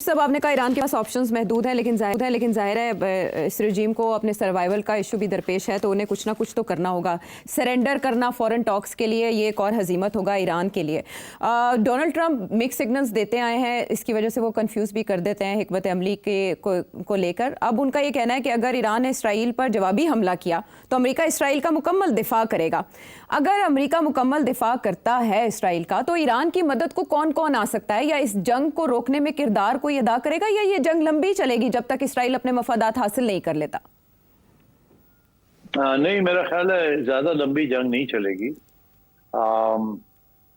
सब आपने कहा ईरान के पास ऑप्शंस महदूद हैं, लेकिन जाहिर है इस रजीम को अपने सर्वाइवल का इशू भी दरपेश है, तो उन्हें कुछ ना कुछ तो करना होगा। सरेंडर करना फॉरेन टॉक्स के लिए ये एक और हजीमत होगा ईरान के लिए। डोनाल्ड ट्रंप मिक्स सिग्नल्स देते आए हैं, इसकी वजह से वो कंफ्यूज भी कर देते हैं हिकमत अमली को लेकर। अब उनका ये कहना है कि अगर ईरान ने इसराइल पर जवाबी हमला किया तो अमेरिका इसराइल का मुकम्मल दिफा करेगा। अगर अमेरिका मुकम्मल दिफा करता है इसराइल का, तो ईरान की मदद को कौन कौन आ सकता है, या इस जंग को रोकने में किरदार कोई अदा करेगा, या ये जंग लंबी चलेगी जब तक इसराइल अपने मफादात हासिल नहीं कर लेता? नहीं, मेरा ख्याल है ज्यादा लंबी जंग नहीं चलेगी।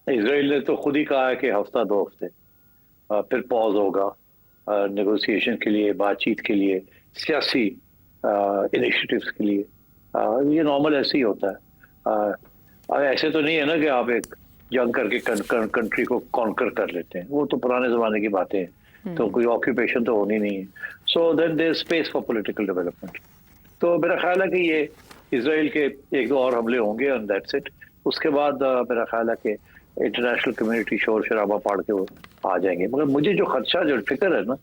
इसराइल ने तो खुद ही कहा है कि हफ्ता 2 हफ्ते फिर पॉज होगा नेगोशिएशन के लिए, बातचीत के लिए, सियासी इनिशिएटिव्स के लिए। ये नॉर्मल ऐसे ही होता है। ऐसे तो नहीं है ना कि आप एक जंग करके कंट्री को कॉन्कर कर लेते हैं, वो तो पुराने जमाने की बातें हैं। तो कोई ऑक्यूपेशन तो होनी नहीं है। So then there space for political development. तो मेरा ख्याल है कि ये इसराइल के 1-2 और हमले होंगे एंड दैट्स इट। उसके बाद मेरा ख्याल है कि इंटरनेशनल कम्युनिटी शोर शराबा पाड़ के वो आ जाएंगे। मगर मुझे जो खदशा, जो फिक्र है ना,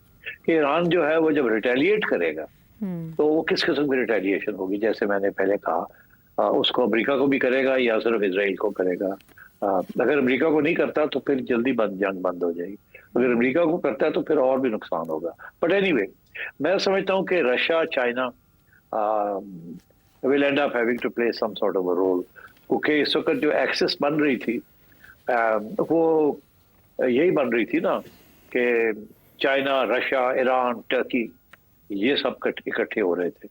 कि ईरान जो है वो जब रिटेलिएट करेगा तो वो किस किस्म की रिटेलिएशन होगी। जैसे मैंने पहले कहा, उसको अमेरिका को भी करेगा या सिर्फ इसराइल को करेगा। अगर अमेरिका को नहीं करता तो फिर जल्दी जंग बंद हो जाएगी। अगर अमेरिका को करता है तो फिर और भी नुकसान होगा। बट एनीवे, मैं समझता हूँ कि Russia, China will end up having to play some sort of a role, क्योंकि इस वक्त जो एक्सेस बन रही थी वो यही बन रही थी ना कि चाइना, रशिया, ईरान, टर्की, ये सब इकट्ठे हो रहे थे।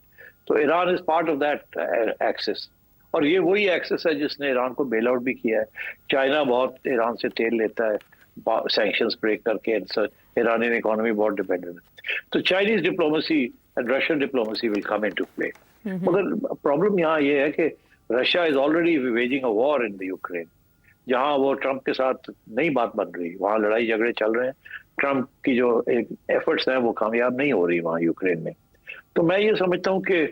तो Iran is part of that axis, और ये वही एक्सेस है जिसने ईरान को बेल आउट भी किया है। चाइना बहुत ईरान से तेल लेता है, सैंक्शंस ब्रेक करके। ईरानियन इकोनॉमी बहुत डिपेंडेंट है। तो Chinese diplomacy and Russian diplomacy will come into play. मगर प्रॉब्लम यहाँ ये है कि Russia is already waging a war in the Ukraine, जहां वो ट्रंप के साथ नई बात बन रही, वहां लड़ाई झगड़े चल रहे हैं। ट्रंप की जो एक एफर्ट्स हैं वो कामयाब नहीं हो रही वहां यूक्रेन में। तो मैं ये समझता हूँ कि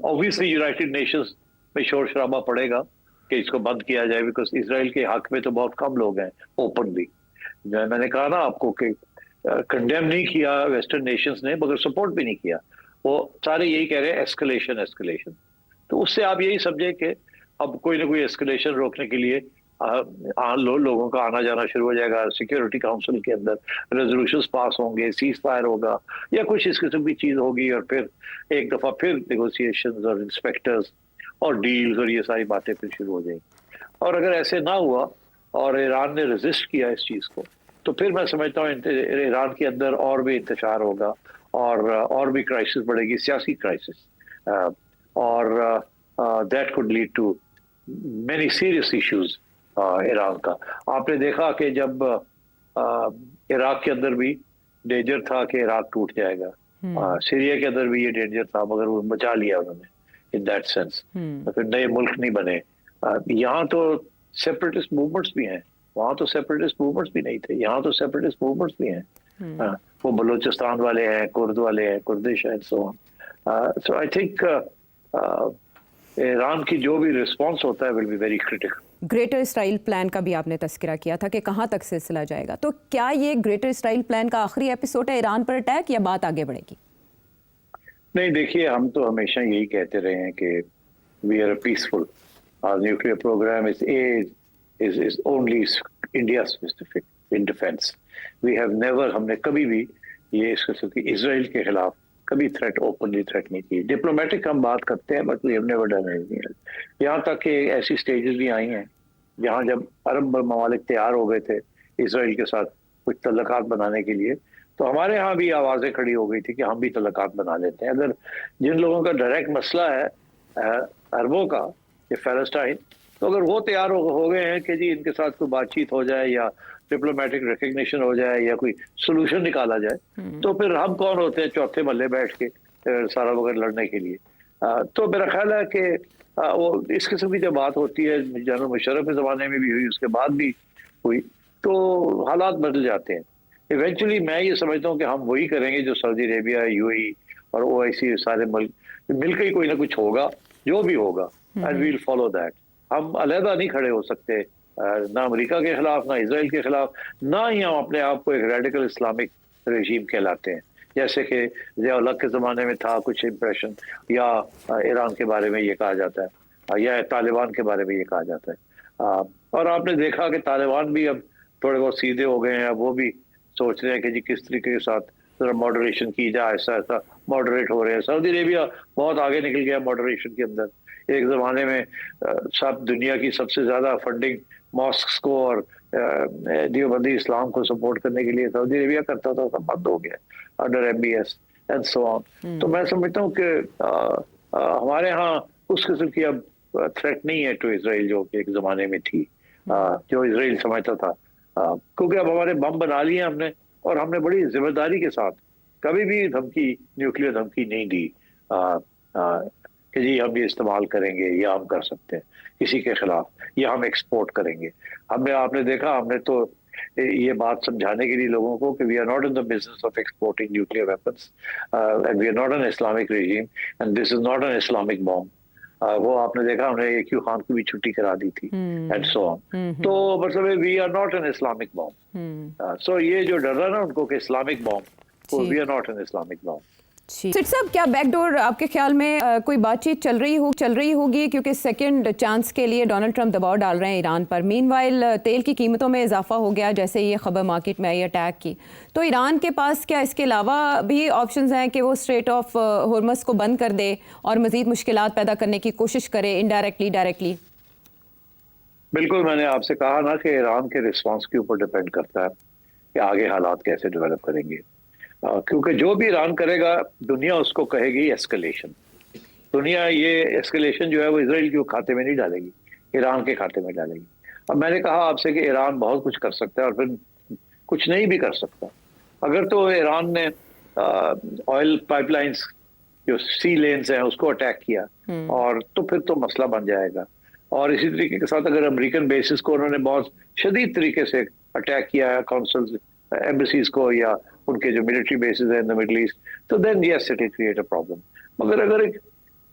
ऑब्वियसली यूनाइटेड नेशंस में शोर शराबा पड़ेगा कि इसको बंद किया जाए, बिकॉज इसराइल के हक में तो बहुत कम लोग हैं ओपनली। मैंने कहा ना आपको कि कंडेम नहीं किया वेस्टर्न नेशंस ने, मगर सपोर्ट भी नहीं किया। वो सारे यही कह रहे हैं एस्केलेशन एस्केलेशन। तो उससे आप यही समझे कि अब कोई ना कोई एस्केलेशन रोकने के लिए लोगों का आना जाना शुरू हो जाएगा। सिक्योरिटी काउंसिल के अंदर रेजोल्यूशंस पास होंगे, सीज फायर होगा या कुछ इस किस्म की चीज होगी, और फिर एक दफा फिर नेगोशिएशंस और इंस्पेक्टर्स और डील्स और ये सारी बातें फिर शुरू हो जाएंगी। और अगर ऐसे ना हुआ और ईरान ने रेजिस्ट किया इस चीज को, तो फिर मैं समझता हूँ ईरान के अंदर और भी इंतशार होगा और भी क्राइसिस बढ़ेगी, सियासी क्राइसिस, और that could lead to many serious issues Iran का। आपने देखा कि जब इराक के अंदर भी डेंजर था कि इराक टूट जाएगा, सीरिया के अंदर भी ये डेंजर था, मगर वो बचा लिया उन्होंने इन दैट सेंस। फिर नए मुल्क नहीं बने। यहाँ तो सेपरेटिस्ट मूवमेंट्स भी हैं, वहां तो सेपरेटिस्ट मूवमेंट्स भी नहीं थे, यहाँ तो सेपरेटिस्ट मूवमेंट्स भी हैं। वो बलूचिस्तान वाले हैं, कुर्द वाले हैं, कुर्दिश हैं, सो आई थिंक ईरान की जो भी रिस्पॉन्स होता है will be very critical. Greater Israel plan का भी आपने तस्करा किया था कि कहाँ तक सिलसिला जाएगा, तो क्या ये ग्रेटर इसराइल प्लान का आखिरी एपिसोड है ईरान पर अटैक, या बात आगे बढ़ेगी? नहीं, देखिए, हम तो हमेशा यही कहते रहे हैं कि we are peaceful, our nuclear program is only India specific in defence. We have never, हमने कभी भी ये इस किस्म की इसराइल के खिलाफ कभी थ्रेट, ओपनली थ्रेट नहीं की। डिप्लोमेटिक हम बात करते हैं, but we have never done anything. यहाँ तक कि ऐसी स्टेजेस भी आई हैं जहाँ जब अरब ममालिक तैयार हो गए थे इसराइल के साथ कुछ तल्लुकात बनाने के लिए, तो हमारे यहाँ भी आवाज़ें खड़ी हो गई थी कि हम भी तल्लुकात बना लेते हैं। अगर जिन लोगों का डायरेक्ट मसला है अरबों का, ये फ़लस्तीन, तो अगर वो तैयार हो गए हैं कि जी इनके साथ कोई बातचीत हो जाए या डिप्लोमेटिक रिकग्निशन हो जाए या कोई सोल्यूशन निकाला जाए, तो फिर हम कौन होते हैं चौथे महल्ले बैठ के सारा वक्त लड़ने के लिए। तो मेरा ख्याल है कि वो इस किस्म की जब बात होती है, जनरल मुशर्रफ के ज़माने में भी हुई, उसके बाद भी हुई, तो हालात बदल जाते हैं। इवेंचुअली मैं ये समझता हूँ कि हम वही करेंगे जो सऊदी अरेबिया, यूएई और ओआईसी सारे मुल्क मिलकर ही कोई ना कुछ होगा, जो भी होगा, and we will follow that. हम अलहदा नहीं खड़े हो सकते ना अमेरिका के खिलाफ, ना इसराइल के खिलाफ, ना ही हम अपने आप को एक रेडिकल इस्लामिक रेजीम कहलाते हैं, जैसे कि ज़िया-उल हक के ज़माने में था कुछ इम्प्रेशन, या ईरान के बारे में ये कहा जाता है, या तालिबान के बारे में ये कहा जाता है। और आपने देखा कि तालिबान भी अब थोड़े बहुत सीधे हो गए हैं, अब वो भी सोच रहे हैं कि जी किस तरीके के साथ थोड़ा मॉडरेशन की जाए, ऐसा ऐसा मॉडरेट हो रहे हैं। सऊदी अरेबिया बहुत आगे निकल गया मॉडरेशन के अंदर। एक ज़माने में सब दुनिया की सबसे ज़्यादा फंडिंग मॉस्क्स को और देवबंदी इस्लाम को सपोर्ट करने के लिए सऊदी अरेबिया करता था, सब बंद हो गया under MBS and so on. तो मैं समझता हूँ कि हमारे यहाँ उस किस्म की अब थ्रेट नहीं है टू इसराइल जो कि एक ज़माने में थी, जो इसराइल समझता था, क्योंकि अब हमारे बम बना लिए हमने, और हमने बड़ी जिम्मेदारी के साथ कभी भी धमकी, न्यूक्लियर धमकी नहीं दी कि जी हम ये इस्तेमाल करेंगे या हम कर सकते हैं किसी के खिलाफ, या हम एक्सपोर्ट करेंगे। आपने देखा, हमने तो ये बात समझाने के लिए लोगों को कि we are not in the business of exporting nuclear weapons and we are not an Islamic regime and this is not an Islamic bomb. वो आपने देखा, हमने AQ खान की भी छुट्टी करा दी थी एंड सो ऑन। तो मतलब we are not an Islamic bomb. So ये जो डर रहा ना उनको कि Islamic bomb, we are not an Islamic bomb. सेठ साहब, क्या बैकडोर आपके ख्याल में कोई बातचीत चल रही होगी, क्योंकि सेकंड चांस के लिए डोनाल्ड ट्रंप दबाव डाल रहे हैं ईरान पर। मीनवाइल तेल की कीमतों में इजाफा हो गया जैसे ये खबर मार्केट में आई अटैक की, तो ईरान के पास क्या इसके अलावा भी ऑप्शंस हैं कि वो स्ट्रेट ऑफ हॉर्मस को बंद कर दे और मजीद मुश्किलात पैदा करने की कोशिश करे इनडायरेक्टली डायरेक्टली? बिल्कुल, मैंने आपसे कहा ना कि ईरान के रिस्पांस के ऊपर डिपेंड करता है कि आगे हालात कैसे डेवलप करेंगे, क्योंकि जो भी ईरान करेगा दुनिया उसको कहेगी एस्केलेशन। दुनिया ये एस्केलेशन जो है वो इसराइल के खाते में नहीं डालेगी, ईरान के खाते में डालेगी। अब मैंने कहा आपसे कि ईरान बहुत कुछ कर सकता है और फिर कुछ नहीं भी कर सकता। अगर तो ईरान ने ऑयल पाइपलाइंस जो सी लेन्स हैं उसको अटैक किया, और तो फिर तो मसला बन जाएगा। और इसी तरीके के साथ अगर अमेरिकन बेसिस को उन्होंने बहुत शदीद तरीके से अटैक किया है, कॉन्सल्स एम्बेसीज को, या उनके जो मिलिट्री बेसिस है इन द मिडल ईस्ट, तो then yes it will create a problem. मगर अगर एक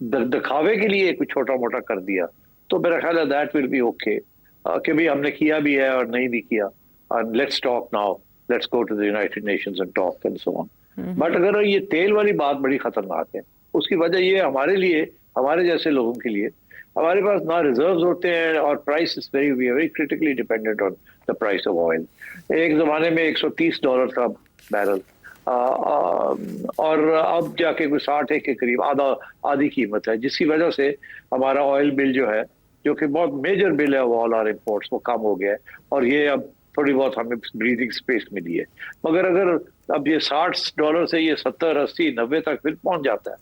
दिखावे के लिए कुछ छोटा मोटा कर दिया तो मेरा ख्याल है दैट विल बी ओके, कि भाई हमने किया भी है और नहीं भी किया, और let's talk now, let's go to the United Nations and talk and so on. But अगर ये तेल वाली बात बड़ी खतरनाक है, उसकी वजह ये हमारे लिए, हमारे जैसे लोगों के लिए, हमारे पास ना रिजर्व्स होते हैं और price is very critically dependent on the price of oil. एक जमाने में $130 था बैरल, और अब जाके कोई 60 के करीब आधी कीमत है, जिसकी वजह से हमारा ऑयल बिल जो है, जो कि बहुत मेजर बिल है ऑल आर इम्पोर्ट्स, वो कम हो गया है, और ये अब थोड़ी बहुत हमें ब्रीदिंग स्पेस मिली है। मगर अगर अब ये $60 से ये 70, 80, 90 तक फिर पहुंच जाता है,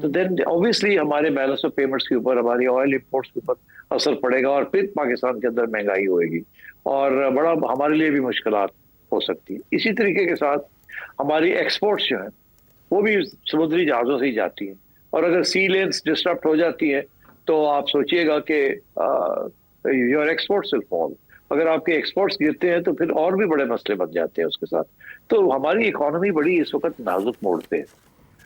तो देन ऑब्वियसली हमारे बैलेंस ऑफ पेमेंट्स के ऊपर, हमारी ऑयल इम्पोर्ट्स के ऊपर असर पड़ेगा, और फिर पाकिस्तान के अंदर महंगाई होएगी और बड़ा हमारे लिए भी मुश्किलात हो सकती है। इसी तरीके के साथ हमारी एक्सपोर्ट्स जो है वो भी समुद्री जहाज़ों से ही जाती हैं, और अगर सी लेन्स डिस्टर्ब हो जाती है तो आप सोचिएगा कि योर एक्सपोर्ट्स विल फॉल। अगर आपके एक्सपोर्ट्स गिरते हैं तो फिर और भी बड़े मसले बन जाते हैं उसके साथ। तो हमारी इकोनॉमी बड़ी इस वक्त नाजुक मोड़ पे है,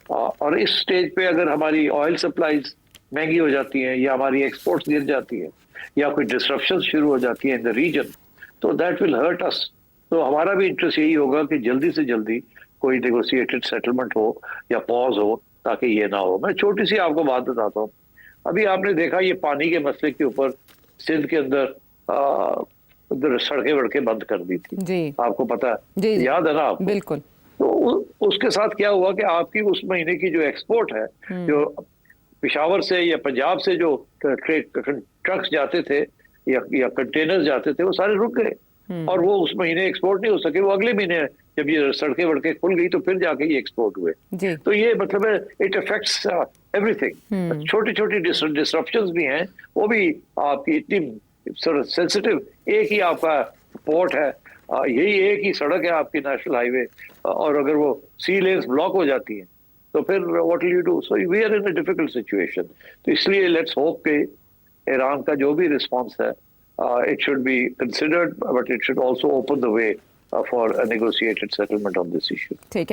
और इस स्टेज पे अगर हमारी ऑयल सप्लाईज महंगी हो जाती हैं, या हमारी एक्सपोर्ट्स गिर जाती है, या कोई डिस्ट्रप्शन शुरू हो जाती है इन द रीजन, तो दैट विल हर्ट अस। तो हमारा भी इंटरेस्ट यही होगा कि जल्दी से जल्दी कोई नेगोशिएटेड सेटलमेंट हो या पॉज हो, ताकि ये ना हो। मैं छोटी सी आपको बात बताता हूँ। अभी आपने देखा ये पानी के मसले के ऊपर सिंध के अंदर उधर सड़कें वड़कें बंद कर दी थी जी, आपको पता है? जी, याद है ना आपको? बिल्कुल। तो उसके साथ क्या हुआ कि आपकी उस महीने की जो एक्सपोर्ट है, जो पेशावर से या पंजाब से जो ट्रक्स जाते थे या कंटेनर्स जाते थे, वो सारे रुक गए, और वो उस महीने एक्सपोर्ट नहीं हो सके। वो अगले महीने जब ये सड़कें वड़कें खुल गई तो फिर जाके ये एक्सपोर्ट हुए। तो ये मतलब है इट अफेक्ट्स एवरीथिंग। छोटी छोटी डिस्ट्रप्शंस भी हैं, वो भी आपकी इतनी सेंसिटिव, एक ही आपका पोर्ट है, यही एक ही सड़क है आपकी नेशनल हाईवे, और अगर वो सी लेन्स ब्लॉक हो जाती हैं तो फिर what will you do? So we are in a difficult situation. तो इसलिए लेट्स होप कि ईरान का जो भी रिस्पॉन्स है, it should be considered, but it should also open the way for a negotiated settlement on this issue.